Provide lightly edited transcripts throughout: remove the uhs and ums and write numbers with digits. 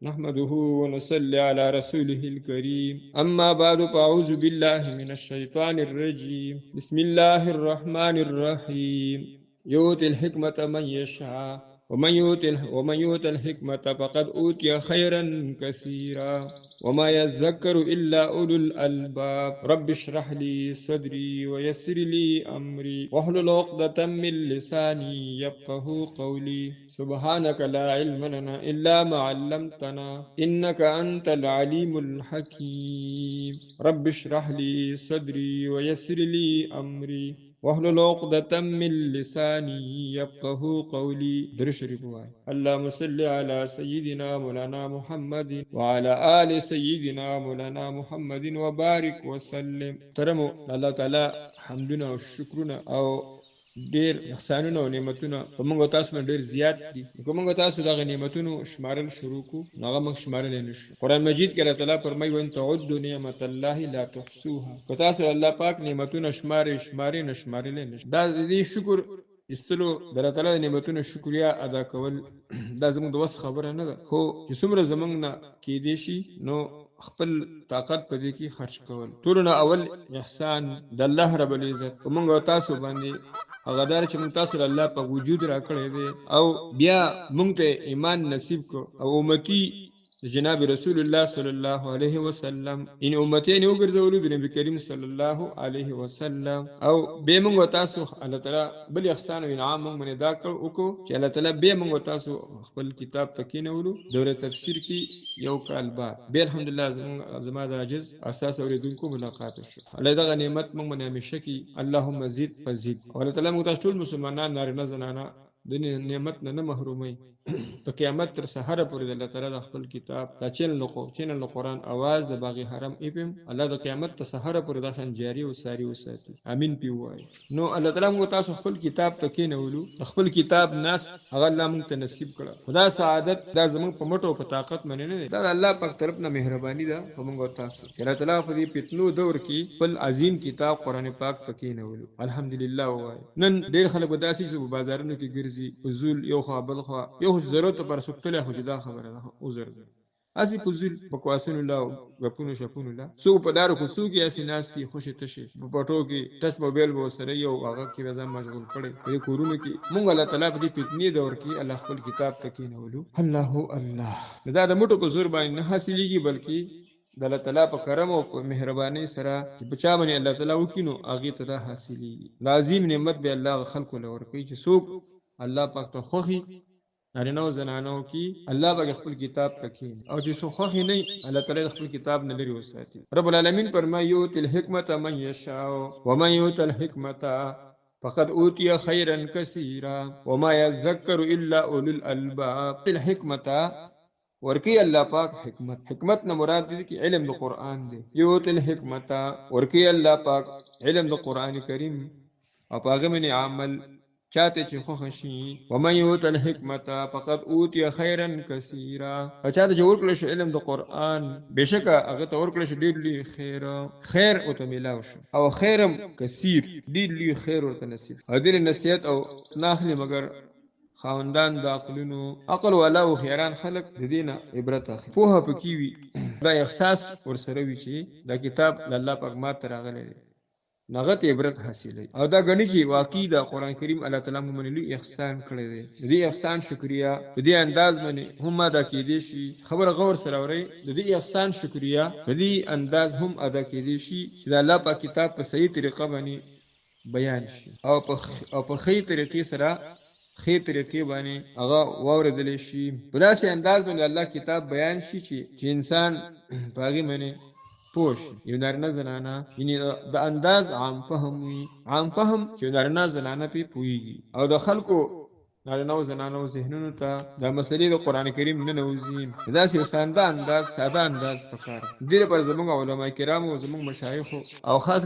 نحمده ونصلي على رسوله الكريم أما بعد فأعوذ بالله من الشيطان الرجيم بسم الله الرحمن الرحيم يؤتي الحكمة من يشاء ومن يؤت الحكمة فقد أوتي خيرا كثيرا وما يذكر إلا أولو الألباب رب اشرح لي صدري ويسر لي أمري واحلل عقدة من لساني يفقه قولي سبحانك لا علم لنا إلا ما علمتنا إنك أنت العليم الحكيم رب اشرح لي صدري ويسر لي أمري واحلل عقدة من لساني يفقه قولي درشري بواي اللهم صل على سيدنا مولانا محمد وعلى آل سيدنا مولانا محمد وبارك وسلم ترمو الله تعالى حمدنا وشكرنا او ډیر احسانونه او نعمتونه په موږ تاسو باندې ډیر زیات دي کوم موږ تاسو دغه نعمتونو شمارل شروع کو هغه موږ شمارل نه شو قرآن مجید کې الله تعالی فرمایي وان تعدوا نعمت الله لا تحصوها که تاسو الله پاک نعمتونه شمارې نه شمارل نه دا دې شکر استلو د الله تعالی نعمتونو شکریا ادا کول دا زموږ د وس خبره نه ده خو چې څومره زموږ نه کې دي شي نو خپل طاقت په دې کې خرج کول ټولنه اول احسان د الله رب العزت موږ تاسو باندې هغه دار چې موږ تاسو الله په وجود راکړی دی او بیا موږ ته ایمان نصیب کو او امتی جناب رسول الله صلی الله علیه وسلم ان امتین وګرځولو د نبی کریم صلی الله علیه وسلم او به موږ تاسو الله تعالی بل احسان او انعام موږ باندې دا وکړو چې الله تعالی به موږ تاسو خپل کتاب تکینولو دوره تفسیر کې یو کال بعد به الحمدلله زما د عاجز اساس اوریدونکو ملاقات شو الله دا نعمت موږ باندې همیشه کې اللهم زد فزد الله تعالی موږ ټول مسلمانان نارینه زنانه د نعمت نه محرومي په قیامت تر سحر پورې د الله تعالی خپل کتاب دا چینل قرآن आवाज د باغی حرم ایپم الله د قیامت تر سحر پورې دا شان جاری او ساری وساتي امين پی وای نو الله تعالی موږ تاسو خپل کتاب تکینولو خپل کتاب ناس هغه الله موږ ته نصیب کړه خدا سعادت دا زموږ په مټو په طاقت باندې نه دا الله پاک طرف نه مهرباني ده په موږ تاسو الله تعالی په دې پتنو دور کې خپل عظیم کتاب قرآن پاک تکینولو الحمدلله وای نن ډیر خلک داسې چې په بازارونو کې ګرځي فزول یو خوا بل خوا یو ضرورت پر سوکتله خو جدا خبره ده عذر ده اسی فزول بکواسن الله غپونو شپونو الله سو په دارو کو سو کې اسی ناستي خوشی تشي په پټو کې ټچ موبایل وو سره یو هغه کې وځم مشغول کړي په کورونو کې مونږ الله تعالی په دې پتنی دور کې الله خپل کتاب تکینولو الله دا د موټو په زور باندې نه حاصلېږي بلکې د الله تعالی په کرم او په مهرباني سره چې بچا باندې الله تعالی وکینو هغه ته دا حاصلېږي لازم نعمت به الله خلق له ورکړي چې څوک الله پاک ته خوخي نارینه او زنانو کې الله به خپل کتاب تکین او چې څو خوخي نه الله تعالی خپل کتاب نه لري وساتي رب العالمین فرمایي یؤتی الحکمت من یشاء ومن یؤت الحکمت فقد اوتی خیرا کثیرا وما یذکر الا اولو الالباب الحکمت ورکی الله پاک حکمت نه مراد دي چې علم د قران دی یؤتی الحکمت ورکی الله پاک علم د قران کریم او هغه من عمل چاته چې خو خشي ومن یؤت الحکمت فقد اوتی خیرا کثیرا چاته چې ورکړل شو علم د قران بشکه هغه ته ورکړل شو ډیر لوی خیر او ته ملاو شو او خیرم کثیر ډیر لوی خیر ورته نصیب هدیر نصیحت او ناخلی مگر خاوندان د عقل والا او خیران خلق د دینه عبرت اخلي په پکې وي دا احساس ورسره وي چې دا کتاب الله پاک ماته راغلی نغت عبرت حاصله او دا غنی چې واقعي د قران کریم الله تعالی موږ له احسان کړی دی دې احسان شکریا په دې انداز باندې هم ادا کېدی شي خبر غور سره اوري د دې احسان شکریا په دې انداز هم ادا کېدی شي چې د الله پاک کتاب په صحیح طریقه باندې بیان شي او په خې طریقې سره خې طریقې باندې هغه واوردل شي په داسې انداز باندې الله کتاب بیان شي چې انسان باغی باندې پوش یو نارینه زنانه یعنی د انداز عام فهم چې نارینه زنانه په پويږي او د خلکو نارینه او زنانه ذهنونو ته د مسلې د قران کریم نه نوځي دا ساده انداز پکار دې پر زموږ علما کرام او زموږ مشایخ او خاص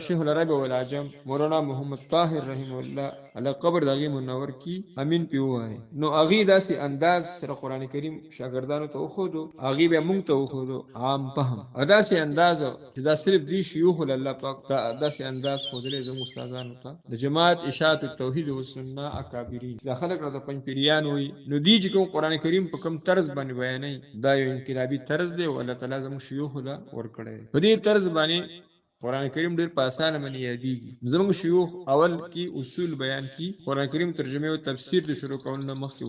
شیخ العرب والعجم مولانا محمد طاهر رحم الله علی قبر دغه منور کی امین پیوای نو اغي داسې انداز سره قران کریم شاګردانو ته وخودو اغي به مونږ ته وخودو عام فهم داسې انداز چې دا صرف دی شيوخ الله پاک داسې انداز خودلې زموږ استادانو ته د جماعت اشاعت التوحید والسنه اکابرین خلک راته پنځپیریان وي، نو دی چې کوم قرآن کریم په کوم طرز باندې بیانوي دا یو انقلابي طرز دی او الله تعالی زموږ شیوخو له ورکړی. په دې طرز باندې قرآن کریم ډیر په اسانه باندې یادېږي. زموږ شیوخ اول کې اصول بیان کی، قرآن کریم ترجمه او تفسیر د شروع کولو نه مخکې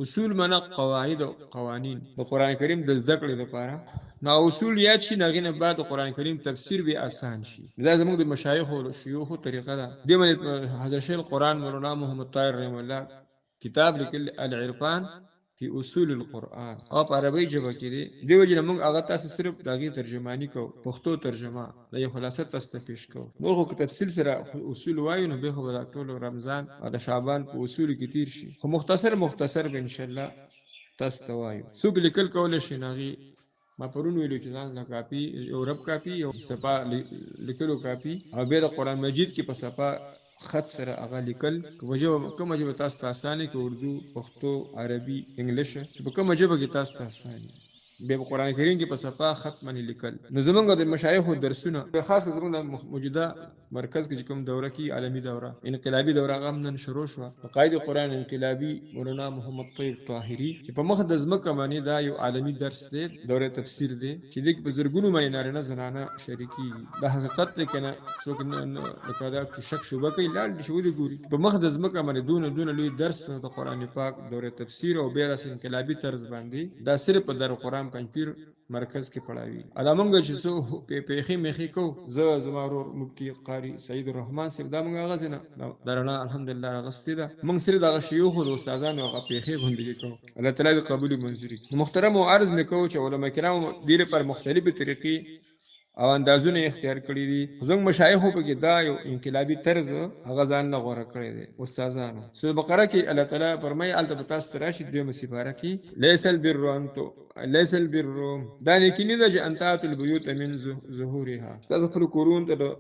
اصول معنا قواعد او قوانین د قرآن کریم د زده کړې لپاره. نو اصول یاد شي، هغې نه بعد قرآن کریم تفسیر به آسان شي. دا زموږ د مشایخو او شیوخو طریقه ده. دې باندې حضرت شیخ القرآن مولانا محمد طاهر رحمه الله کتاب لیکل العرفان فی اصول القرآن او په عربی ژبه کې دی. دی وجه موږ هغه تاسو صرف داغي ترجمانی کو، پښتو ترجمه د یو خلاصه تاسو پیش کو. نور خو تفصیل سره اصول وایو نو به خو د ټول رمضان او د شعبان په اصول کې تیر شي، خو مختصر به ان شاء الله تاسو ته وایو. څوک لیکل کول شي ناغي ما پرون ویلو چې ځان لا کاپی او رب کاپی او صفه لیکلو کاپی او به د قرآن مجید کې په صفه خط سره هغه لیکل کومه ژبه تاسو ته اسانه کې، اردو، پښتو، عربي، انګلیش، چې په کومه ژبه کې تاسو ته اسانه به قرآن کریم کې په صفه خط باندې لیکل. نو زمونږ د مشایخو درسونه خاص کر زمونږ د موجوده مرکز کې کوم دوره کې عالمي دوره انقلابي دوره غم نن شروع شو. قائد قرآن انقلابي مولانا محمد طیب طاهری چې په مخ د ځمکه باندې دا یو عالمي درس دی، دوره تفسیر دی چې د بزرګونو باندې نارینه زنانه شریکي. دا حقیقت دی کنه څوک نه لکه دا شک شوبه کوي لاړ شو دی ګوري په مخ د ځمکه باندې دونه لوی درس د قرآن پاک دوره تفسیر او بیا د انقلابي طرز باندې دا صرف په در قرآن پنځپیر مرکز کې پڑھاوي. ادمونګ چې سو په خې مخې کو زمارور مفتی قاری سید الرحمن صاحب دا موږ غزنه درنا الحمدلله غستې ده. موږ سره د شيوخ او استادانو هغه په خې غونډې کو. الله تعالی قبول منظوري. محترم او عرض میکو چې علما کرام ډیر پر مختلفه طریقې او اندازونه اختیار کړی دي. زموږ مشایخو په کې دا یو انقلابي طرز هغه ځان له غوړه کړی دی. استادانو سورۃ بقره کې الله تعالی فرمایي البته تاسو تراشي د مسیباره کې لیس البر دا نه کې نه چې انتات البیوت من ظهورها تاسو خپل کورون ته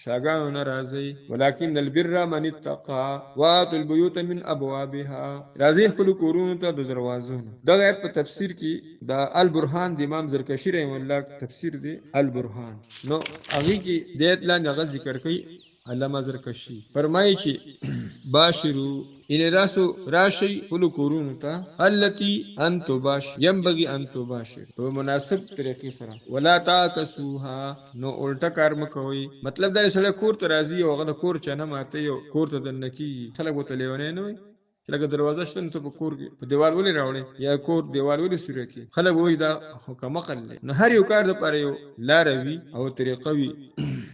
شاګانو ناراضي، ولکن البر من اتقى واتوا البيوت من ابوابها. راضي خپل کورونو ته د دروازو. دا آیت په تفسیر کې دا البرهان د امام زرکشی رحم الله تفسیر دی البرهان. نو هغه کې د آیت لاندې غږ ذکر کوي علامه زرکشی فرمایي چې باشرو ان راشي خپل کورونو ته التي انت باش ينبغي ان تباشر په مناسب طریقې سره ولا تعكسوها نو الټا کار مکوئ. مطلب دا سره کور ته راځي او هغه کور چنه ماته یو کور ته دنکی خلک وته لیونه نه وي لکه دروازه شته ته په کور کې په دیوال ولې راوړي یا کور دیوال ولې سوري کې خلک وای دا حکم قل نه هر یو کار د پاره یو لار وی او طریقه وی.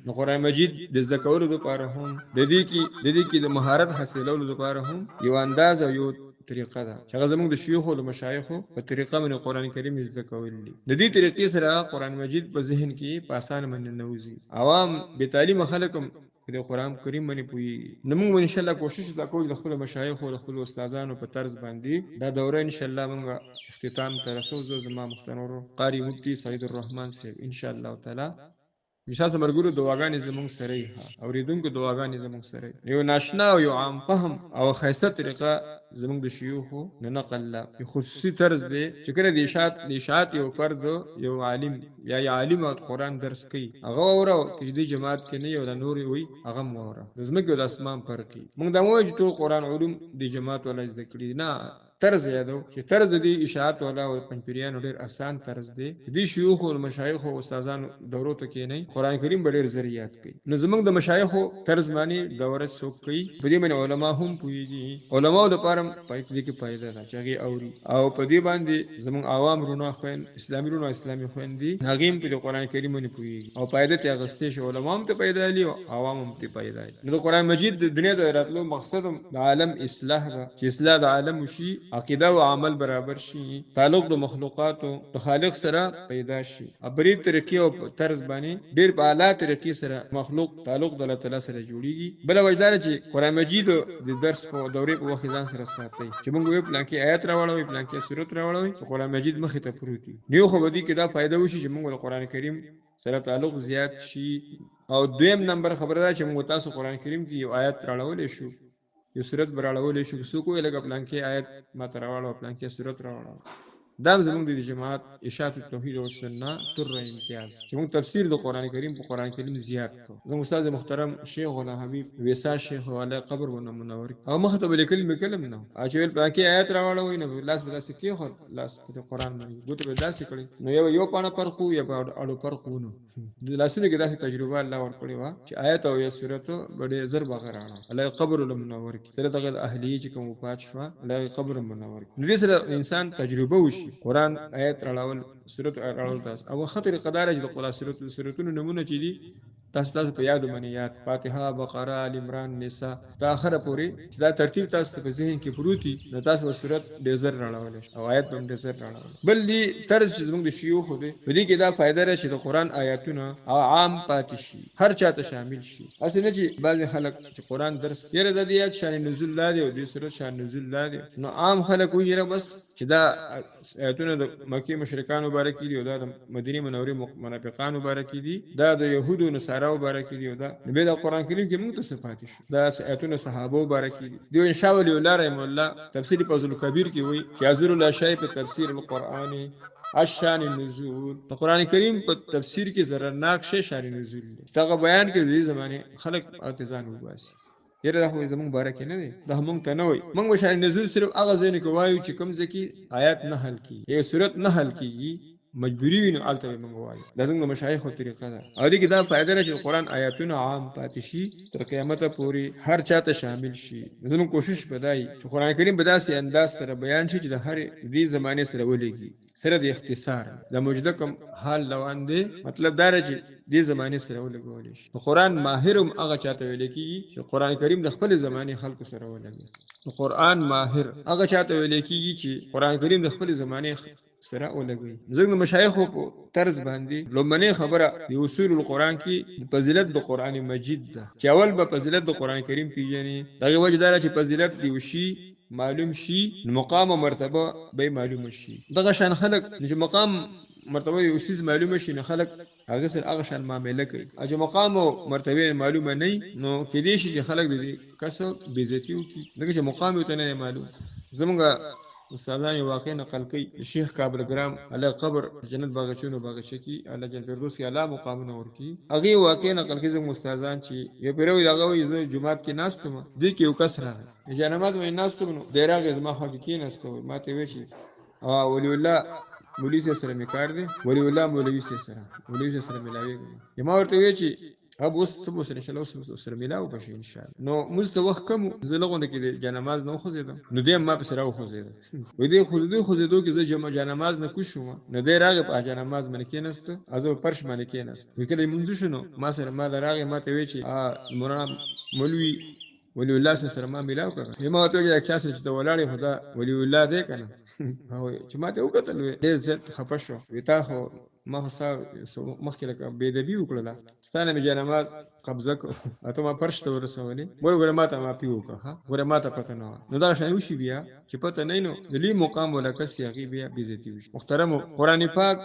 نو قرآن مجید د ذکرولو لپاره هم د دې کې د مهارت حاصلولو لپاره هم یو انداز او یو طریقه ده چې هغه زموږ د شيوخ او مشایخو په طریقه باندې قرآن کریم زده کول دي. د دې طریقې سره قرآن مجید په ذهن کې په اسانه باندې نوځي. عوام به تعلیم خلکم د قرآن کریم باندې پوي. نو موږ ان شاء الله کوشش وکړو د خپل مشایخ او خپل استادانو په طرز باندې دا دوره ان شاء الله موږ اختتام ته رسو. زما محترم قاری مفتی سید الرحمن صاحب ان شاء الله تعالی وشاسه مرګورو دعاګانې زموږ سره اوریدونکو دعاګانې زموږ سره یو ناشنا او یو عام فهم او خاصه طریقه زموږ د شيوخو نه نقل په خصوصي طرز دی چې کله د اشاعت یو فرد یو عالم یا عالم او قرآن درس کوي هغه اورو چې د جماعت کې نه یو د نور وي هغه موره د زمکه د اسمان پر کې موږ د موجود ټول قرآن علوم د جماعت ولا زده کړی نه طرز یادو چې طرز د اشاعت ولا او پنځپیریانو ډیر آسان طرز دی. د شيوخ او مشایخ او استادانو دورو ته کې نه قرآن کریم ډیر ذریعات کوي. نو زمونږ د مشایخ طرز معنی دوره څوک کوي په دې باندې علما هم پويږي. علماو د پاره پایک دي کې پیدا ده چې هغه اوري او په دې باندې زمونږ عوام رونو خوین اسلامي خوین دي هغه په قرآن کریم باندې پويږي او پیدا ته غستې شو علما هم ته پیدا دي او عوام هم ته پیدا دي. نو قرآن مجید د دنیا د راتلو مقصد د عالم اصلاح ده چې اصلاح د عالم شي عقیده او عمل برابر شي تعلق د مخلوقات او خالق سره پیدا شي. ابري طریقې او طرز باندې ډېر په اعلی طریقې سره مخلوق تعلق د الله تعالی سره جوړيږي. بل وجدار چې قرآن مجید د درس په دورې په وخت ځان سره ساتي چې موږ یو پلان کې آیت راوړو پلان کې سورۃ راوړو چې قرآن مجید مخې ته پروتي نیو خو بدی کې دا فائدہ وشي چې موږ قرآن کریم سره تعلق زیات شي. او دویم نمبر خبره ده چې موږ تاسو قرآن کریم کې یو آیت راوړل شو یو سورۃ براړول شو څوک ویل لکه پلان کې آیت ما تراوړو پلان کې سورۃ راوړو دا زمونږ د جماعت اشاعت التوحید او سنت تر امتیاز چې موږ تفسیر د قران کریم په قران کریم زیات کو. زموږ استاد محترم شیخ غلام حبیب ویسا شیخ علی قبر و منور او مخته بل کلمه کلم نه اچول پاکي آیات راوړل نه لاس بلاس کې خو لاس په قران باندې ګوت به داسې کړی نو یو پانه فرقو یا اړو فرقو نو د لاسونو کې داسې تجربه الله ور کړی و چې آیت او یا سورته ډېر زر بغراړه علی قبر و منور کې سره دغه اهلیه چې کوم پات شو علی قبر و منور نو دې سره انسان تجربه وشي قران آیت راول سورته راول تاسو او خطر قدارج د قران سورتونو نمونه چي دي تاسو په یاد باندې یاد فاتحه بقره ال عمران نساء تا اخره پوری دا ترتیب تاسو په ذهن کې پروتي نو تاسو سورت ډېر زر راول او آیت هم ډېر زر راول بل دي طرز زموږ د شيوخ دي په دې کې دا فائدہ راشي د قران آیاتونه عام پاتې شي هر چاته شامل شي اسنه چې بعض خلک چې قران درس یره د دې شان نزول لا دی او د سورت شان نزول لا دی نو عام خلک ویره بس چې دا آیاتونه د مکی مشرکان مبارک دي او د مدینه منورې منافقان مبارک دي دا د يهودو نصارا مبارک دي او دا نبی د قران کریم کې موږ ته صفات شو دا آیاتونه صحابه مبارک دي دی ان شاء الله رحم الله تفسیر فضل کبیر کې وایي چې حضور الله شای په تفسیر القرآن الشان النزول د قران کریم په تفسیر کې زرناک شی شان نزول دا بیان کې د زمانه خلق ارتزان وباسي یره دا خو زمونږ باره کې نه دی دا مونږ ته نه وای مونږ شان نزول صرف هغه ځای کې وایو چې کوم ځکه آیات نه حل کی یو صورت نه حل کیږي مجبوری وینو الته موږ وایو دا څنګه مشایخو طریقه ده او دې کې دا فائدہ لري چې قران آیاتونه عام پاتې شي تر قیامت پورې هر چاته شامل شي زموږ کوشش بدای چې قران کریم په داسې انداز سره بیان شي چې د هر دې زمانه سره ولېږي سره د اختصار د موجوده کوم حال روان دی مطلب دا چې دې زمانه سره ولګول شي قران ماهرم هغه چاته ویل کیږي چې قران کریم د خپل زمانه خلکو سره ولګي قران ماهر هغه چاته ویل کیږي چې قران کریم د خپل زمانه سره ولګي زموږ مشایخ په طرز باندې لومنه خبره د اصول القرآن کې فضیلت د قران مجید ده چې اول به فضیلت د قران کریم پیژني دغه وجه دا چې فضیلت دی وشي معلوم شي مقام او مرتبه به معلوم شي دغه شان خلق چې مقام مرتبه یو سیز معلومه شي نه خلق هغه سره هغه شان معاملې کوي چې مقام او مرتبه معلومه نه نو کې دي چې خلق دې کسب بیزتی وکي دغه چې مقام ته نه معلوم زمونږ استادان واقع نقل کوي شیخ کابل ګرام علی قبر جنت باغچونو باغچکی الله جل فردوس کې اعلی مقامونه ورکی هغه واقع نقل کوي زموږ استادان چې یو پیرو دغه وي زه جمعات کې ناستم دې کې یو کس راغی چې نماز مې ناستم نو ډیرغه زما حقیقي ناستم ماته وی شي ولی الله مولوی سره میکار دی ولی الله مولوی سره ملاوي یم ورته وی چې اب اوس ته سره شلو سره ملاو بشي ان شاء الله نو مستوخ کم زلغونه کې جنماز نو خوځیدم نو دې ما په سره خوځیدم وې دې خوځیدو کې زه جنماز نه کوشم نو دې راغه په جنماز باندې کې نست ازو پرش باندې کې نست وکړې منځ شنو ما سره ما راغه ما ته وی چې مولانا مولوی ولی الله سره ما ملاو کړ یم ورته چې اکاسه چې ولاړې خدا ولی الله دې کنه او چې ما ته وکړل ډېر زیات خپه شو وتا خو ما خوستا مخکې لکه بيدبي وکړه ستانه مې جنماز قبضه کو اته ما پرشته ورسولې ګوره ما ته ما پیو کا ګوره ما ته پته نه نو دا شای وشي بیا چې پته نه نو د لی مقام ولا کس یغي بیا بیزتی وشي محترم قران پاک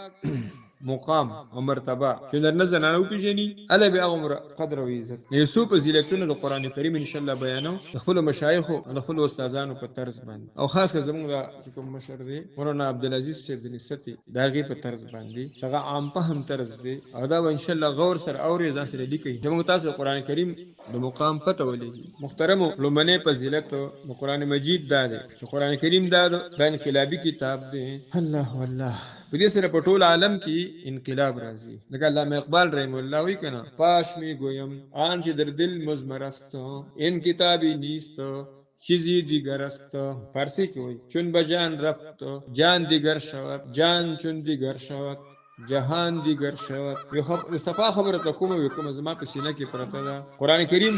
مقام او مرتبه چې نه زنانو پیژني اله به عمر قدر او عزت یسوع فضیلتونه د قران کریم ان شاء الله بیانو خپل مشایخ او خپل استادانو په طرز باندې او خاص زموږ چې کوم مشر دی مولانا عبدالعزيز صاحب نستی داغه په طرز باندې څنګه عام په هم طرز دی او دا ان شاء الله غور سره اوري ځاسره لیکي چې موږ تاسو قران کریم د مقام پته ولګي محترم لومنه فضیلت د قران مجید دا دی چې قران کریم دا د انقلابی کتاب دی الله والله په دې سره په ټول عالم کې انقلاب راځي لکه علامه اقبال رحم الله وی کنه پاش می گویم آن چې در دل مزمرست این کتابی نیست چیزی دیگر است فارسی کې وای چون بجان رفت جان دیگر شود جان چون دیگر شود جهان دیگر شود یو صفه خبره کوم زما په سینه کې پرته ده قران کریم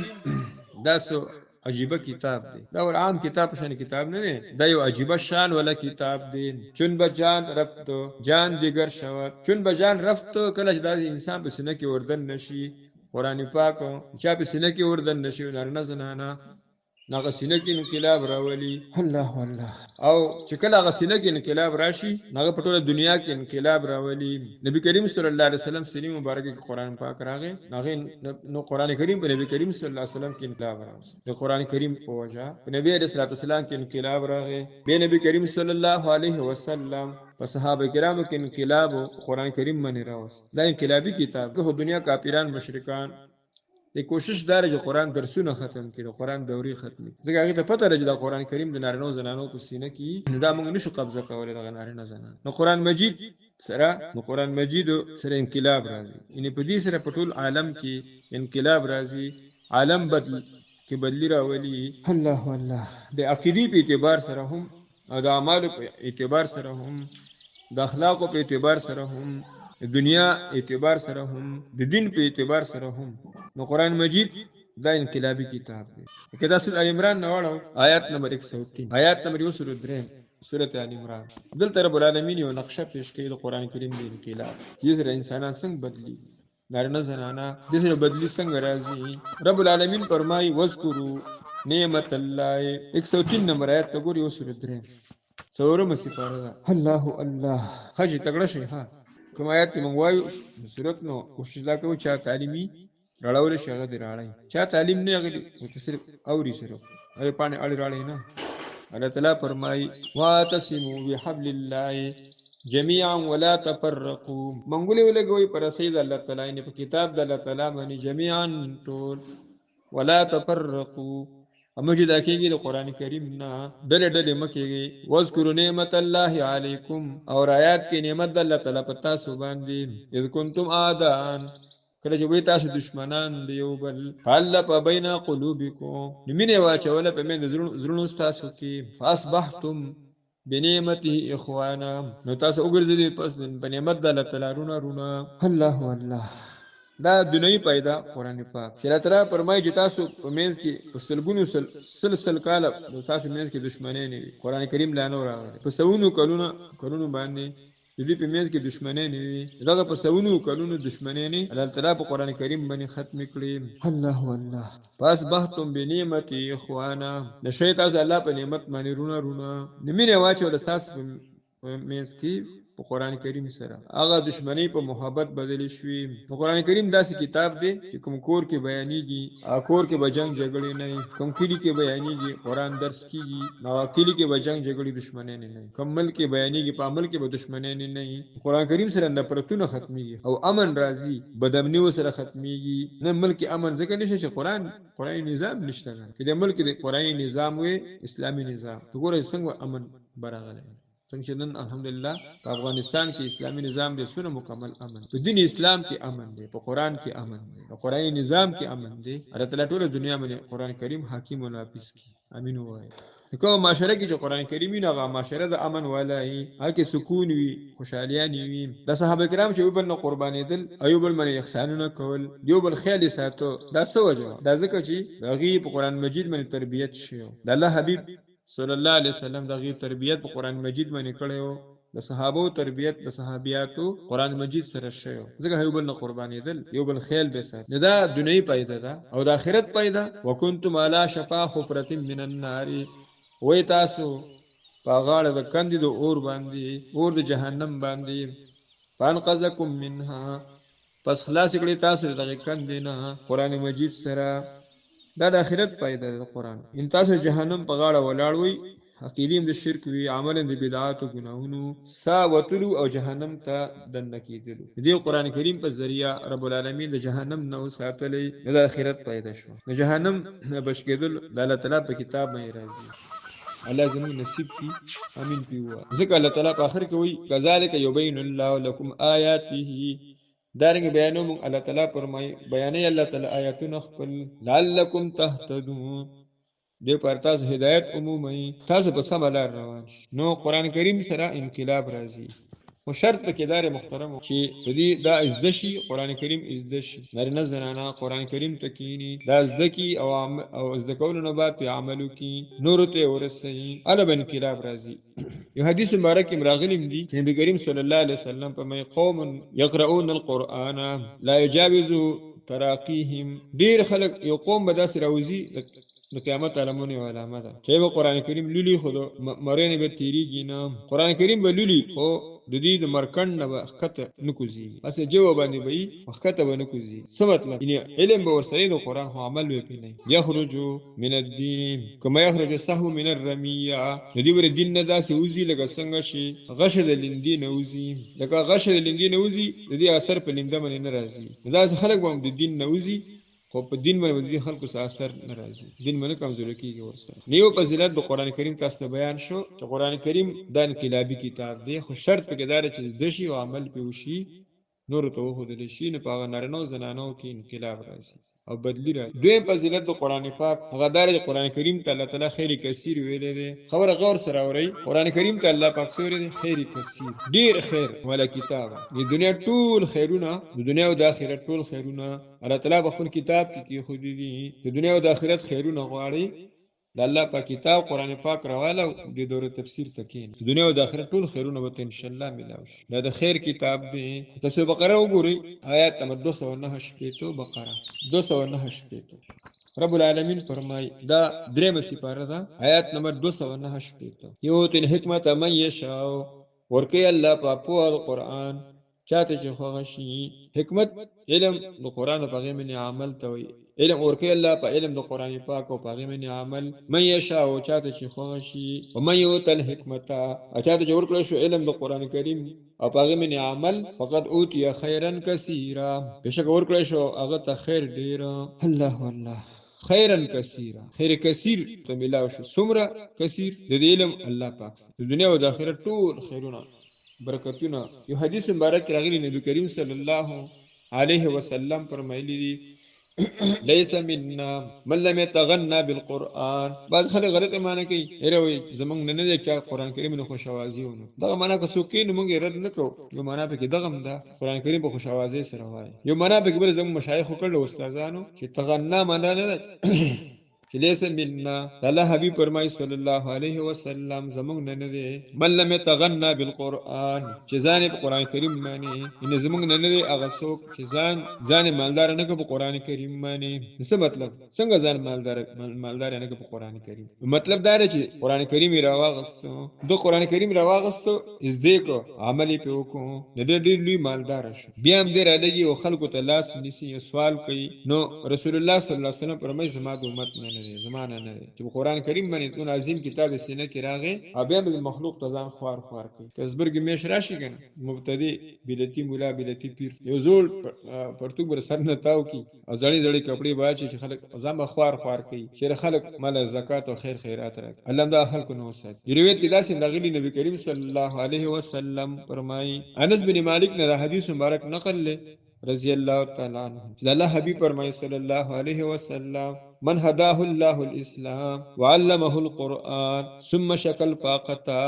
داسو عجیبه کتاب دی دا ور عام کتاب شان کتاب نه دی دا یو عجیبه شان ولا کتاب دی چون بجان رفت جان دیگر شود چون بجان رفت کله چې دا انسان په سینه کې وردن نشي قران پاک چې په سینه کې وردن نشي نارنه زنانه ناغه سینه کې انقلاب راولي. الله الله. او چې کله هغه سینه کې انقلاب راشي هغه په ټوله دنیا کې انقلاب راولي. نبی کریم صلی الله علیه وسلم سینې مبارکه کې قرآن پاک راغی هغه نو قرآن کریم په نبی کریم صلی الله علیه وسلم کې انقلاب راوست. د قرآن کریم په وجه په نبی علیه الصلوۃ والسلام کې انقلاب راغی. به نبی کریم صلی الله علیه وسلم په صحابه کرامو کې انقلاب قرآن کریم باندې راوست. دا انقلابی کتاب د دنیا کافران مشرکان د کوشش دار چې قرآن درسونه ختم کړي قرآن دوري ختم کړي ځکه هغه ته پته لري چې دا قرآن کریم د نارینو زنانو په سینه کې دا موږ نشو قبضه کولای د نارینه زنانو. نو قرآن مجید سره انقلاب راځي یعنی په دې سره په ټول عالم کې انقلاب راځي. عالم کې بدلی راولي. الله الله. د عقیدې په اعتبار سره هم او د اعمالو په اعتبار سره هم د اخلاقو په اعتبار سره هم د دنیا اعتبار سره هم د دین په اعتبار سره هم نو قرآن مجید دا انقلابی کتاب دی. کدا سورۃ ال عمران نوړو آیات نمبر 103 آیات نمبر 103 سورۃ ال عمران دلته رب العالمین یو نقشه پیش کړي د قرآن کریم د انقلاب چې سره انسانان څنګه بدلی نارینه زنانه د سره بدلی څنګه راځي. رب العالمین فرمایي وذکروا نعمت الله 103 نمبر آیات ته ګوري سورۃ 3 څورمه سپاره. الله الله. خجی تګړه شي ها کوم آیات چې موږ وایو صورت نو کوشش دا کوو چې تعلیمي راړول شي هغه دی راړی چا تعلیم نه غلی او صرف اوري صرف اې پانی اړ راړی نه. الله تعالی فرمایي واعتصموا بحبل الله جميعا ولا تفرقوا منګولې ولګوي پر سید الله تعالی نه په کتاب د الله تعالی باندې جميعا ټول ولا تفرقوا امجد کېږي د قران کریم نه ډلې ډلې مکیږي. واذکروا نعمت الله علیکم اور آیات کې نعمت د الله تعالی په تاسو باندې اذ کنتم اعداء کله چې وې تاسو دشمنان دی یو بل فالف بین قلوبکم مینه واچول په من زړونو تاسو کې فاصبحتم بنعمته اخوانا نو تاسو وګرځیدئ پس په نعمت د الله تعالی رونه. الله الله. دا دنیوي پیدا قرآن پاک چې الله تعالی فرمایي چې تاسو په منځ کې په سلګونو سلسل کاله تاسو منځ کې دشمنی نه وي. قرآن کریم لا نور راغلی په سونو کلونو باندې د دې په منځ کې دشمنی نه وي. دا په سونو کلونو دشمنی نه الله تعالی په قرآن کریم باندې ختم کړي. الله الله. فاصبحتم بنعمتي اخوانا نشئ تاسو الله په نعمت باندې رونه نمینه واچو د تاسو په منځ کې په قرآن کریم سره هغه دشمنی په محبت بدلی شوی. قرآن کریم داسې کتاب دی چې کوم کور کې بیانېږي کور کې به جنگ جګړې نه وي. کوم کلی کې بیانېږي قرآن درس کیږي نو کلی کې به جنگ جګړې دشمنی نه وي. کوم ملک کې بیانېږي په عمل کې به دشمنی نه وي. قرآن کریم سره نفرتونه ختميږي او امن راځي بدامنی سره ختميږي. نه ملک امن ځکه نشي چې قرآن نظام نشته کې د ملک د قرآن نظام وي اسلامي نظام وګورئ څنګه امن برابر څنګه چې نن الحمدلله په افغانستان کې اسلامي نظام دی سونه مکمل امن په دین اسلام کې امن دی په قرآن کې امن دی په قرآني نظام کې امن دی. الله تعالی ټول دنیا باندې قرآن کریم حاکم او نافذ کی. امين وای. کوم معاشره کې چې قرآن کریم نه غا معاشره د امن ولای هکې سکون وي خوشالیان وي. د صحابه کرام چې یو بل نه قربانېدل ایوب بل باندې احسانونه کول یو بل خیال ساتو دا څه وجه دا ځکه چې هغه په قرآن مجید باندې تربیت شوی د الله حبیب صلی الله علیه وسلم دغه تربیت په قرآن مجید باندې کړو. د صحابو تربیت د صحابیاتو قرآن مجید سره شوی ځکه یو بل نه قربانېدل یو بل خیال به سات نه دا دنیوي پیدا ده او د آخرت پیدا. وکنتم علی شفا حفرة من النار وای تاسو په غاړه د کندې د اور باندې اور د جهنم باندې فانقذکم منها پس خلاص کړي تاسو دغه کندې نه قرآن مجید سره. دا د آخرت پیدا د قرآن ان تاسو جهنم په غاړه ولاړ وي عقیدیم د شرک وی عمل د بدعات او ګناهونو سا وتلو او جهنم ته دنه کیدلو. دې قرآن کریم په ذریعہ رب العالمین د جهنم نو ساتلې د آخرت پیدا شو. د جهنم بچ کېدل د الله تعالی په کتاب باندې راځي. الله زموږ نصیب کی امین پیوا. ځکه الله تعالی په اخر کې وی کذالک یبین الله لكم آیاته دارنګ بیانوم الله تعالی فرمای بیانې الله تعالی آیاتونه خپل لعلکم تهتدون دې پر تاسو هدایت عمومي تاسو په سم لار روان نو قرآن کریم سره انقلاب راځي. خو شرط پکې دار محترم چې دې دا ازدشي قرآن کریم ازدشي نارینه زنانه قرآن کریم تکینی دا ازدکی او ازدکول نه بعد په عملو کې نور ته ورسي اله انقلاب راځي. یو حدیث مبارک راغلم دی چې نبی کریم صلی الله علیه وسلم په مې قوم یقرؤون القرآن لا یجاوز تراقیهم ډیر خلک یو قوم به داسې راوځي د قیامت علامونه او علامه ده چې به قران کریم لولي خو مرینه به تیریږي نه قران کریم به لولي خو د دې د مرکن نه وخت نه کوزي اسه جواب باندې به وخت به نه کوزي څه مطلب یعنی علم به ورسره د قران خو عمل وکړي نه یخرجو من الدین کما یخرج السهم من الرمیه د دې ور دین نه داسې وزي لکه څنګه شي غشه د لیندې نه وزي لکه غشه د لیندې نه وزي د دې اثر په لینده باندې نه راځي دا خلک به د دین نه وزي خو په دین باندې د خلکو څخه اثر ناراضي دین باندې کمزوري کیږي ورسره نیو فضیلت د قران کریم تاسو ته بیان شو چې قران کریم د انقلابی کتاب دی خو شرط پکې دا چې د شی او عمل په وشي نور ته وو د شي نه پاغه نارنو زنانو کې انقلاب راځي او بدلی راځي دویم فضیلت د قران پاک هغه دار د قران کریم ته الله تعالی خیر کثیر ویلې دی خبره غور سره اوري قران کریم ته الله پاک سره دی خیر کثیر ډیر خیر ولا کتاب د دنیا ټول خیرونه د دنیا او د آخرت ټول خیرونه الله تعالی په خپل کتاب کې خو دي د دنیا او د آخرت خیرونه غواړي د الله په کتاب قران پاک راواله د دوره تفسیر تکین دنیا او د آخرت ټول خیرونه به ان شاء الله ملاوي دا د خیر کتاب دی تاسو بقره وګورئ آیات نمبر 209 شپږ بقره 209 شپږ رب العالمین فرمای دا دریم سپاره ده آیات نمبر 209 شپږ یو تل حکمت من یشاء ورکی الله په قرآن چاته چې خوښ شي حکمت علم د قران په غو من عمل ته وي علم ورکی الله په علم د قران پاک او په غو من عمل من یشاء او چاته چې خوښ شي او من یوتل حکمت چاته چې ورکړل شو علم د قران کریم او په غو من عمل فقط اوتی خیرن کثیرا بشک ورکړل شو هغه ته خیر ډیر الله والله خیرن کثیرا خیر کثیر ته ملاو شو سمره کثیر د علم الله پاک د دنیا او د آخرت ټول خیرونه برکتونه یو حدیث مبارک راغلی نبی کریم صلی الله علیه وسلم فرمایلی دی ليس منا من لم يتغنى بالقران بعض خلک غلط معنی کوي هروي زمونږ نه نه چې قران کریم نو خوشوازي ونه دا معنی که څوک نو مونږ رد نکو یو معنی په کې دغم دا قران کریم په خوشوازي سره وایي یو معنی په کې بل زموږ مشایخ کړل استادانو چې تغنا معنی نه چې لیس منا الله حبیب فرمای صلی الله علیه وسلم زمونږ نه نه دی من لم يتغنى بالقران چې ځان په قران کریم باندې ان زمونږ نه نه دی هغه څوک چې ځان مالدار نه کو په قران کریم باندې څه مطلب څنګه ځان مالدار نه کو په قران کریم مطلب دا دی چې قران کریم راواغستو د قران کریم راواغستو از دې کو عملی په وکړو د دې لوی مالدار شو بیا هم دې را لګي او خلکو ته لاس نسی سوال کوي نو رسول الله صلی الله علیه وسلم فرمایي زما د امت نه زمانه نه چې قرآن کریم باندې تون عظیم کتاب سینه کې راغی او بیا به مخلوق تزان خوار کوي کسبرګ میش راشي کنه مبتدی بدعتي مولا بدعتي پیر یو زول پرتګ بر سر نه تاو کی او ځړې کپڑے باچي چې خلک ځان خوار کوي چې خلک مال زکات او خیر خیرات راکړي الله دا خلک نو وسات روایت کې داسې لغلی نبی کریم صلی الله علیه وسلم فرمایي انس بن مالک نے حدیث مبارک نقل لے رضی اللہ تعالی عنہ اللہ حبیب فرمائے صلی اللہ علیہ وسلم من هداه الله الاسلام وعلمه القران ثم شكل فاقتا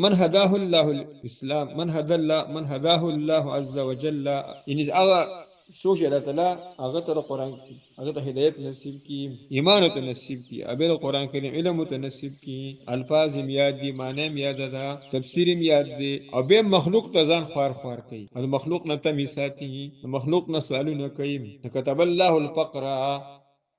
من هداه الله الاسلام من هداه الله عز وجل ان سوچ الله تعالی هغه ته قرآن هغه ته هدایت نصیب کی ایمان ته نصیب کی ابل قرآن کریم علم ته نصیب کی الفاظ یاد دي معنی یاد ده تفسیر یاد دي او به مخلوق ته ځان خوار کوي او مخلوق نه ته میساتی مخلوق نه سوالونه کوي كتب الله الفقر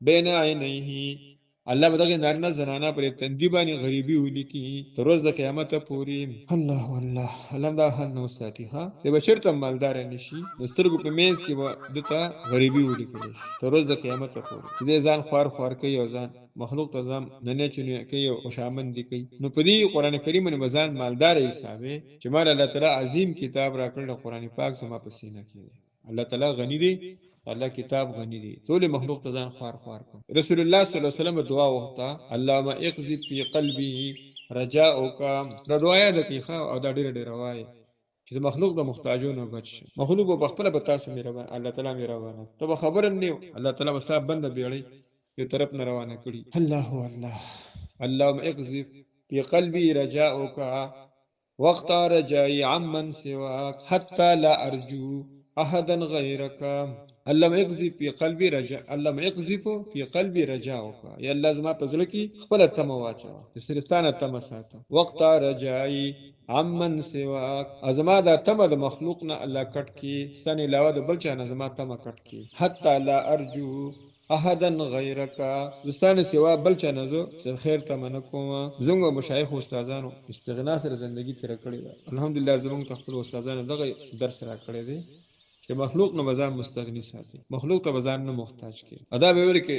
بین عینیه الله بدغه نارنه زنانه پر تندی باندې غریبی ولیکي تر ورځ د قیامت پورې الله والله الله دا حل نو ساتي ها د بشر ته مالدار نشي د سترګو په میز کې دته غریبی ولیکل تر ورځ د قیامت پورې چې ځان خوار کوي او ځان مخلوق ته ځم نه چونی کوي او شامن دي کوي نو په دې قران کریم باندې ځان مالدار حسابه چې مال الله تعالی عظیم کتاب راکړل قران پاک سما په سینه کې الله تعالی غنی دی الله کتاب غنی دی ټول مخلوق ته ځان خوار کو رسول الله صلی الله علیه وسلم دعا وکړه اللهم اقذف فی قلبی رجاؤک دا دعا ده کیخه او دا ډیره وای چې مخلوق د محتاجونو بچ مخلوق په خپل به تاسو مهربان الله تعالی مهربان ته خبر نه الله تعالی وساب بند بیړی یو طرف نه روانه کړي الله والله اللهم اقذف فی قلبی رجاؤک وقت رجائی عمن سواک حتى لا ارجو احدا غيرك اللهم اقذف في قلبي رجاء اللهم اقذف في قلبي رجاؤك يا الله زما پزله کی خپل تم واچو سرستانه تم ساتو وقت رجائی عمن سواک ازما دا تم د مخلوق نه الله کټ کی سن علاوه د بل چا نه زما تم کټ کی حتا لا ارجو احدا غیرک زستانه سوا بل چا نه زه خیر تمنه کوم. زموږ مشایخ استادانو استغنا سره زندگی تیر کړې ده. الحمدلله زموږ خپل استادانو دغه درس را کړی دی چې مخلوق نه بازار مستغنی ساتي، مخلوق ته بازار نه محتاج کړي. ادا به ویل کې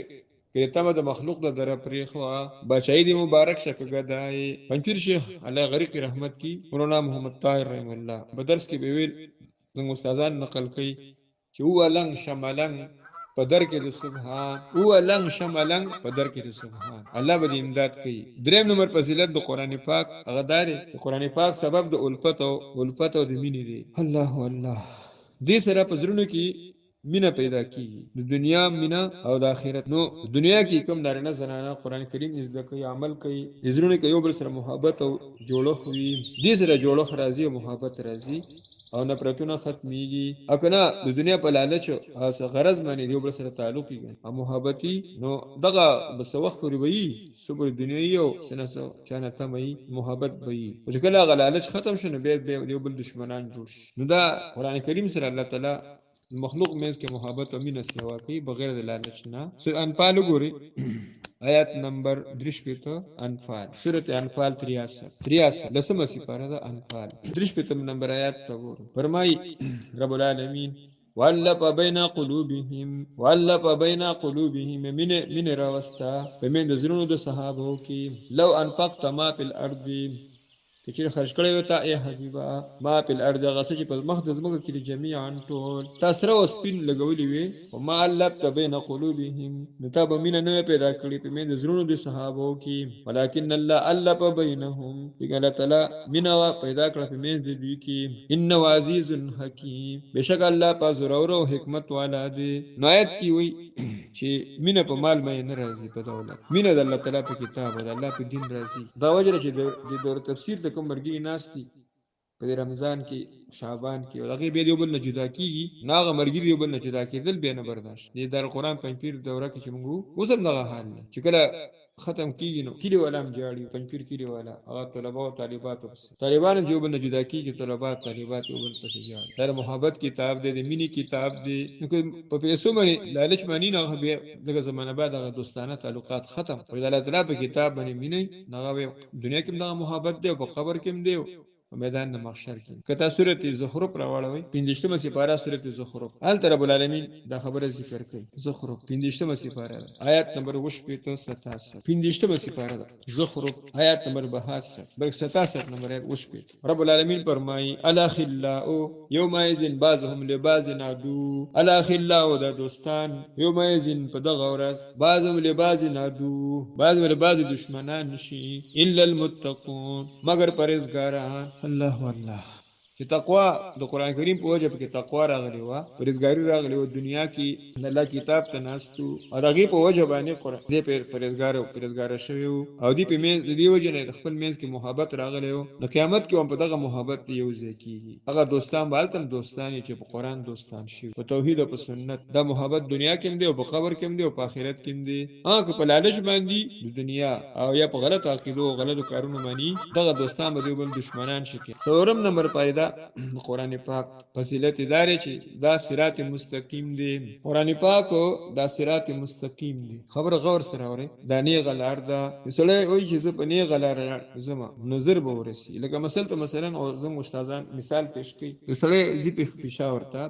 کریتمه د مخلوق د در پریخوا بچای دی مبارک شک گدای پنځپیر شیخ الله غریق رحمت کی مولانا محمد طاهر رحم الله بدرس کې به ویل زموږ استادان نقل کوي چې هو لنګ شملنګ په در کې د سبحان، هو لنګ شملنګ په در کې د سبحان. الله به امداد کوي. دریم نمبر فضیلت د قران پاک هغه داري چې قران پاک سبب د الفت او د مینې دی. الله الله دې سره په زړونو کې مینا پیدا کیږي، د دنیا مینا او د آخرت. نو دنیا کې کوم نارینه زنانه قران کریم زده کوي، عمل کوي، زړونو کې یو بل سره محبت او جوړښت وي، دې سره جوړښت راځي او محبت راځي او نفرتونه ختميږي. او کنه د دنیا په لالچ او غرض باندې یو بل سره تعلق کیږي او محبتي، نو دغه بس وخت پورې وي صبر دنیوي او سنسو چانه تمي محبت وي. او کله غلالچ ختم شنه به یو بل دشمنان جوړ شي. نو دا قران کریم سره الله تعالی مخلوق مینس کې محبت او مینه سیوا کوي بغیر د لالچ نه. سورۃ انفال وګورئ آیات نمبر 33 انفال، سورۃ انفال 63 لسمه سپاره ده انفال 33 نمبر آیات ته وګورئ. فرمایي رب العالمین والف بین قلوبهم من راوستا پمن د زړونو د صحابه کې لو انفقت ما فی الارض کچیر خرج کړی وتا ای حبیبا ما په الارض غسه چې په مخ د زمکه کې جميعا ټول تاسو او سپین لګولې وي او ما لبت بین قلوبهم نتا به مين نه پیدا کړی په مې د زړونو د صحابه کې ولکن الله الف بینهم بګل تعالی مینا پیدا کړ په مې د دوی کې ان عزیز حکیم بشک الله په زور او حکمت والا دی. نو آیت کې وي چې مینا په مال مې نه راځي په دولت، مینا د الله تعالی په کتاب او د الله په دین راځي. دا وجه چې د دور تفسیر کوم مرګي ناشتي په رمضان کې شعبان کې هغه به دیوبل نه جدا کیږي، ناغه مرګي دیوبل نه جدا کېدل به نه برداشت دي. در قرآن پنځپیر دوره کې چې موږ اوسم دغه حال نه چې کله ختم کیږي نو کلی ولام جاړي پنځپیر کلی والا هغه طلبه او طالبات طالبان دیوبل نه جدا کیږي، طلبات طالبات دیوبل پسې جاړي. در محبت کتاب دی، د مینی کتاب دی. نو په پیسو باندې لالچ باندې نه به دغه زمانه بعد هغه دوستانه تعلقات ختم او د الله تعالی په کتاب باندې مینی نه دنیا کې دغه محبت دی او په قبر کې هم دی په میدان د محشر کې. کته سورۃ زخرف راوړوي 15مه سپاره سورۃ زخرف ال رب العالمین دا خبره ذکر کوي. زخرف 15مه سپاره آیات نمبر 87 15مه سپاره زخرف آیات نمبر 62 بلکې 67 نمبر آیات 88 رب العالمین فرمایي الاخلاء یومئذ بعضهم لبعض عدو. الاخلاء د دوستان یومئذ په دغه ورځ بعضهم لبعض عدو بعض لبعض دشمنان نشي الا المتقون مگر پرهیزګاران. الله والله چې تقوا د قران کریم په وجه کې تقوا راغلی و، پرهیزګاری راغلی و دنیا کې د الله کتاب ته ناستو او دغه په وجه باندې قران دې پرهیزګار شوی او دې په مې دې وجه نه خپل مینس کې محبت راغلی و. نو قیامت کې هم په دغه محبت یو ځای کیږي. هغه دوستان بالتم دوستان چې په قران دوستان شي، په توحید او په سنت دا محبت دنیا کې هم دی او په قبر کې هم دی او په آخرت کې هم دی. هغه په لالچ باندې د دنیا او یا په غلط عقیدو او غلط کارونو باندې دغه دوستان به بل دشمنان شي. څلورم نمبر فائدہ قرآن پاک فضیلت داري چې دا صراط مستقیم دی. قرآن پاک دا صراط مستقیم دی. خبر غور سره اوري دا نه غلار دا سړی وایي چې زه په نه غلار زما نظر به ورسي. لکه مثلا او زموږ استادان مثال پیش کوي سړی زی په پېښور ته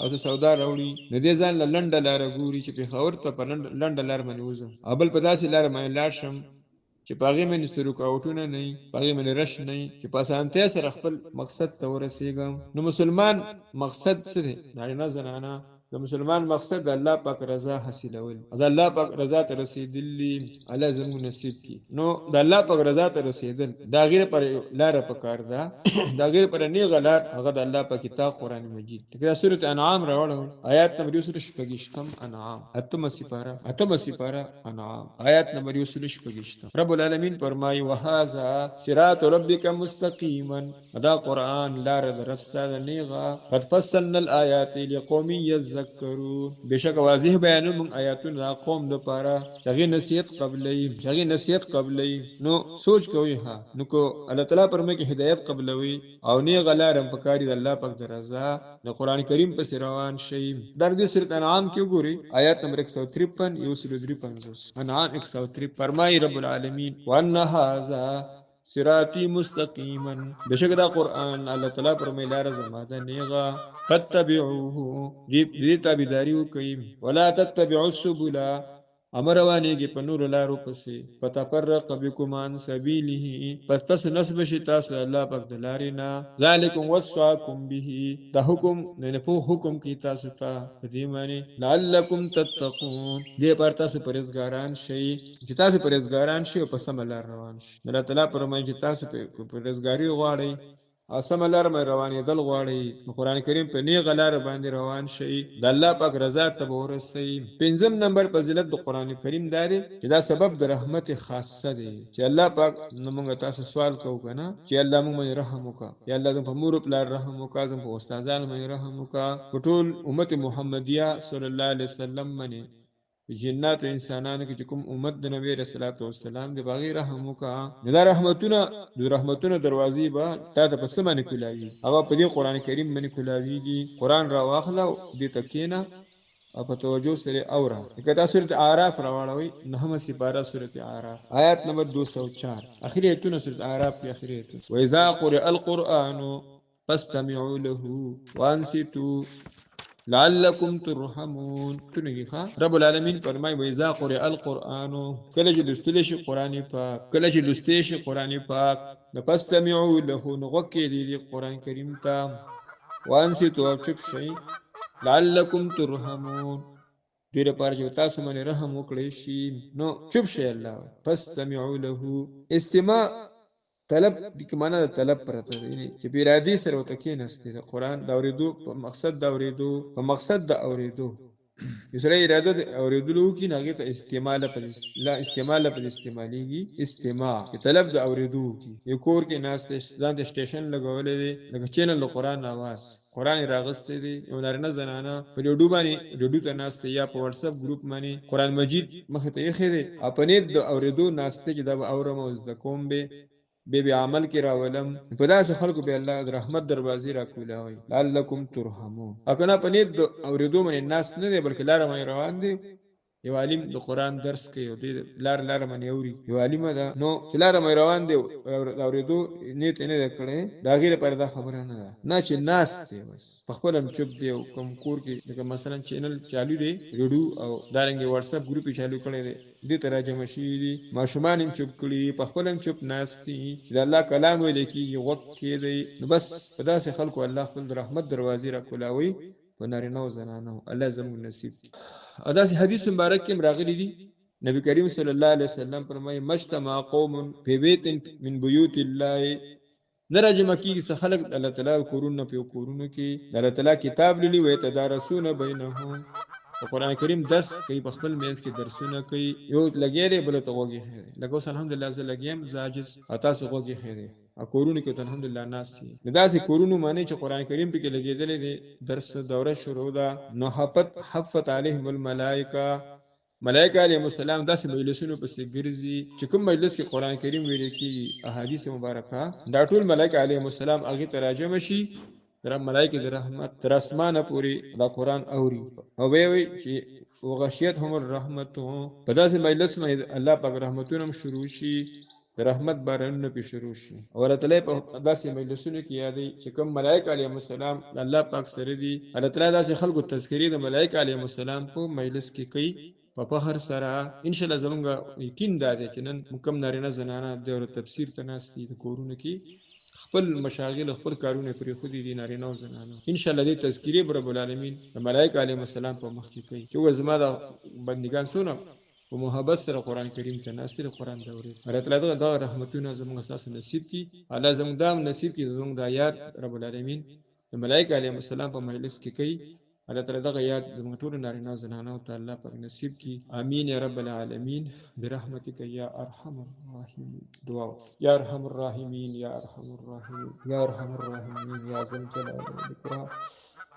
او زه سودا راوړي نه دي ځان لنډه لار ګوري چې پېښور ته په لنډه لار باندې وځم ابل په داسې لار باندې لاړ شم چې پاغي مې سرکاوټونه نه پاغي مې رش نه چې پاسانته سره خپل مقصد ته ورسېږم. نو مسلمان مقصد څه دی؟ نارینه زنانه د مسلمان مقصد الله پاک رضا حاصلول او د الله پاک رضا ته رسیدل الله زموږ نصیب کی. نو د الله پاک رضا ته رسیدل دا غیر پر لار پکار دا دا غیر پر نه غلار هغه د الله پاک کتاب قران مجید. دا سورۃ انعام راوړل آیات نمبر 28 انعام اتم سپاره انعام آیات نمبر 28 رب العالمین فرمایي وهذا صراط ربک مستقیما دا قران لار د رب ستاسو نیغه قد فصلنا الآیات لقوم یذ يتذكرون بشک واضح بیانو من آیاتون را قوم د پاره چغی نصیحت قبلی نو سوچ کوي ها نو کو الله تعالی پرمه کې هدایت قبلوي او نه غلارم پکاري د الله پاک درزا د قران کریم په روان شي در دې سورۃ انعام کې وګوري آیات نمبر 153 یو سل 350 انعام 153 فرمایي رب العالمین وان هذا صراطی مستقیما بشک دا قرآن الله تعالی پر میلار زماده نیغا فتبعوه دی تابیداریو کئیم ولا تتبعوا السبل امروانیږي په نور لارو پسې فتفرق بكم عن سبيله پس تاسو نسب شي تاسو الله پاک د لارې نه ذالکم وصاکم به دا حکم نه په حکم کې تاسو ته دې معنی لعلکم تتقون دې پر تاسو پرهیزګاران شي چې تاسو پرهیزګاران شي او په سم لار روان شي الله تعالی فرمایي چې تاسو په پرهیزګاری غواړئ اسم لار مې روانې دل غواړي قرآن کریم په نیغه لار باندې روان شي د الله پاک رضا ته ورسئ پنځم نمبر فضیلت د قرآن کریم دا دی چې دا سبب د رحمت خاصه دی چې الله پاک موږ تاسو سوال کوو کنه چې الله موږ رحم وکړه یا الله زموږ په مور پلار رحم وکړه زموږ په استادانو باندې رحم وکړه په ټول امت محمدیه صلی الله علیه وسلم باندې جنات و انسانانو کې کوم امت د نبی رسول الله والسلام د باغی رحم وکا دا رحمتونه دروازې به تا ته پس باندې کولاوي او په دې قران کریم باندې کولاویږي قران را واخلو دې تکینا او په توجه سره اورا کدا سورۃ اعراف راوړوي نهمه سپاره سورۃ اعراف آیات نمبر 204 اخری ایتونه سورۃ اعراف په اخری ایت و اذا قرئ القرآن فاستمعوا له وانصتوا لعلکم ترحمون تنگی خوا رب العالمین فرمای و اذا قرئ القرآن کله چې لوستل شي قرآن پاک فاستمعوا له نغکی دی قرآن کریم ته وانصتوا چپ شئ لعلکم ترحمون دیر پار چې تاسو باندې رحم وکړئ شي نو چپ شئ الله فاستمعوا له استماع طلب د کمانه د طلب پرته دی چې بیرادی سره وتکې نسته د قران دا اوریدو په مقصد د اوریدو یسره اراده د اوریدلو کې ناګه ته استعمال په استعماليږي استماع طلب د اوریدو کې یو کور کې ناسته ځان د سټیشن لګولې دی لکه چینل د قران आवाज قران راغسته دی یو نارینه زنانه په ډوډو ته ناسته یا په واتس اپ ګروپ باندې قران مجید مخه ته یې خېده خپل د اوریدو ناسته کې د اورم او د کوم به عمل کې راولم په داسې خلکو به الله د رحمت دروازې را کولاوي لعلکم ترحمون اکنه پنید اوریدو باندې ناس نه دی بلکې لار مې روان دی یو عالم د قران درس کوي او د لار باندې اوري یو عالم دا نو چې لار مې روان دی اوریدو نیت نه کړي دا غیر پر دا خبره نه چې ناس دی بس په خپلم چوپ دی او کوم کور کې مثلا چینل چالو دی ریډیو او دارنګ واتس اپ ګروپ چالو کړي دی دې ترجمه شي دي ماشومان هم چوپ کړي په خپلم چوپ ناشتي چې الله کلام ویل کیږي وخت کې دی بس په داسې خلکو الله خپل رحمت دروازې را کولاوي په نارینه او زنانه الله زموږ نصیب اداسې حدیث مبارک کې راغلي دي نبی کریم صلی الله علیه وسلم فرمایي مجتمع قوم فی بیت من بیوت الله نرجم کیږي څه خلق الله تعالی کورونه په کورونو کې الله تعالی کتاب للی وي تدارسون بینهم قرآن کریم 10 کوي په خپل میز کې درسونه کوي یو لګیره بل ته وږي لکه اوس الحمدلله زه لګیم زاجز اتا سه وږي خیره کورونو کې الحمدلله ناس دي داسې کورونو باندې چې قرآن کریم په کې لګیدل دي درس دوره شروع ده نو حفت علیهم الملائکه ملائکه علیهم السلام داسې مجلسونو پسې ګرځي چې کوم مجلس کې قرآن کریم ویل کیږي احادیث مبارکه دا ټول ملائکه علیهم السلام هغه ترجمه شي در ملائکه د رحمت تر اسمانه پوری دا قرآن اوري او وی چې وغشیتهم الرحمت په داسې مجلس باندې الله پاک رحمتونه شروع شي رحمت بارانونه په شروع شي او الله تعالی په داسې مجلسونو کې یادي چې کوم ملائکه علیهم السلام الله پاک سره دي الله تعالی داسې خلکو تذکری د ملائکه علیهم السلام په مجلس کې کوي په فخر سره ان شاء الله زموږ یقین دا دی چې نن مکم نارینه زنانه د تفسیر ته ناستي د کورونو کې خپل مشاغل خپل کارونه پرې خو دي نارینه او زنانه ان شاء الله دې تذکری رب العالمین د ملائکه علیهم السلام په مخ کې کوي چې زما د بندگان سونه په محبت سره قران کریم ته ناصر قران دوري الله تعالی دا رحمتونه زموږ اساس نصیب کی الله زموږ دام نصیب کی زموږ د آیات رب العالمین د ملائکه علیهم السلام په مجلس کې کوي الله تعالی دا آیات زموږ ټول نارینه او زنانه او تعالی په نصیب کی امین یا رب العالمین برحمتک یا ارحم الراحمین دعا یا ارحم الراحمین یا ارحم الراحمین یا ارحم الراحمین یا ذل جلال والاکرام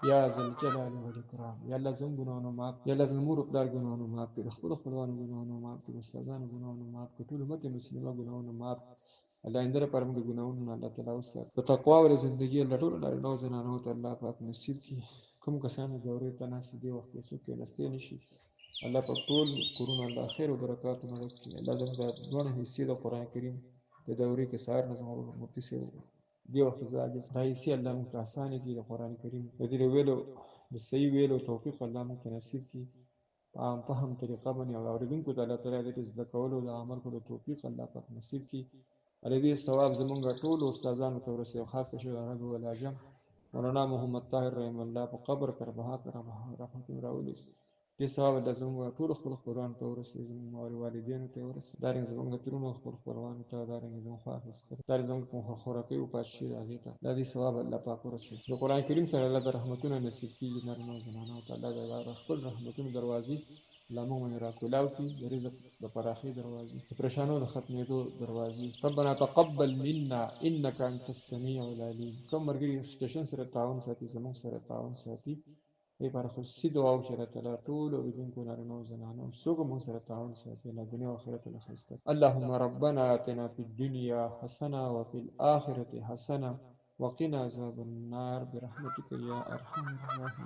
یا ذل جلال والاکرام. یا الله زموږ ګناهونه معاف، یا الله زموږ مور او پلار ګناهونه معاف کړي، خپلو خپلوانو ګناهونه معاف کړي، استادانو ګناهونه معاف کړي، ټول امت مسلمه ګناهونه معاف. الله آینده لپاره موږ د ګناهونو نه الله تعالی وساتي، په تقوا واله زندګي الله ټولو نارینه او زنانو ته الله پاک نصیب کړي. کوم کسانو دورې ته ناست دي وخت کې څوک کېناستی نه شي، الله پاک ټول کورونه الله خیر او برکاتو نه ډک کړي. الله زموږ د دواړه حصې د قرآن کریم د دورې کې سهار نه زموږ مفتي صاحب دې وخت کې دا حصې الله موږ ته اسانه کړي، د قرآن کریم د دې د ویلو د صحیح ویلو توفیق الله موږ ته نصیب کړي، په عام فهم طریقه باندې او اورېدونکو ته الله تعالی د زده کولو د عمل کولو توفیق الله پاک نصیب کړي. د دې ثواب زمونږ ټولو استادانو ته ورسوي، او خاص کر عرب ولاجم مولانا محمد طاهر رحم الله په قبر کربها رحمت راولي. دې ثواب د زموږ ټولو خپل خپلوانو ته ورسوي، زموږ والدینو ته ورسوي، دارنګه زموږ ترونو خپل خپلوانو ته، دارنګه زموږ خواخوږو، دارنګه زموږ کوم خوراکي او پاتې شي هغې ته دا دې ثواب الله پاک ورسوي. د قرآن کریم سره الله د رحمتونو نصیب کړي، نارینه او زنانو ته الله د خپل رحمتونو دروازې الله موږ باندې راکولاو کړي، د رزق د پراخۍ دروازې، د پریشانو د ختمېدو دروازې. ربنا تقبل منا انك انت السميع العليم. کوم ملګري سټیشن سره تعاون ساتي، زموږ سره تعاون ساتي، لپاره خصوصي دعا او چې الله تعالی ټول اوریدونکو نارینه او زنانو څوک موږ سره تعاون ساتي، الله دنیا او آخرت له ښایسته. اللهم ربنا آتنا في الدنيا حسنه وفي الآخرة حسنه وقنا عذاب النار برحمتك يا ارحم الراحمين.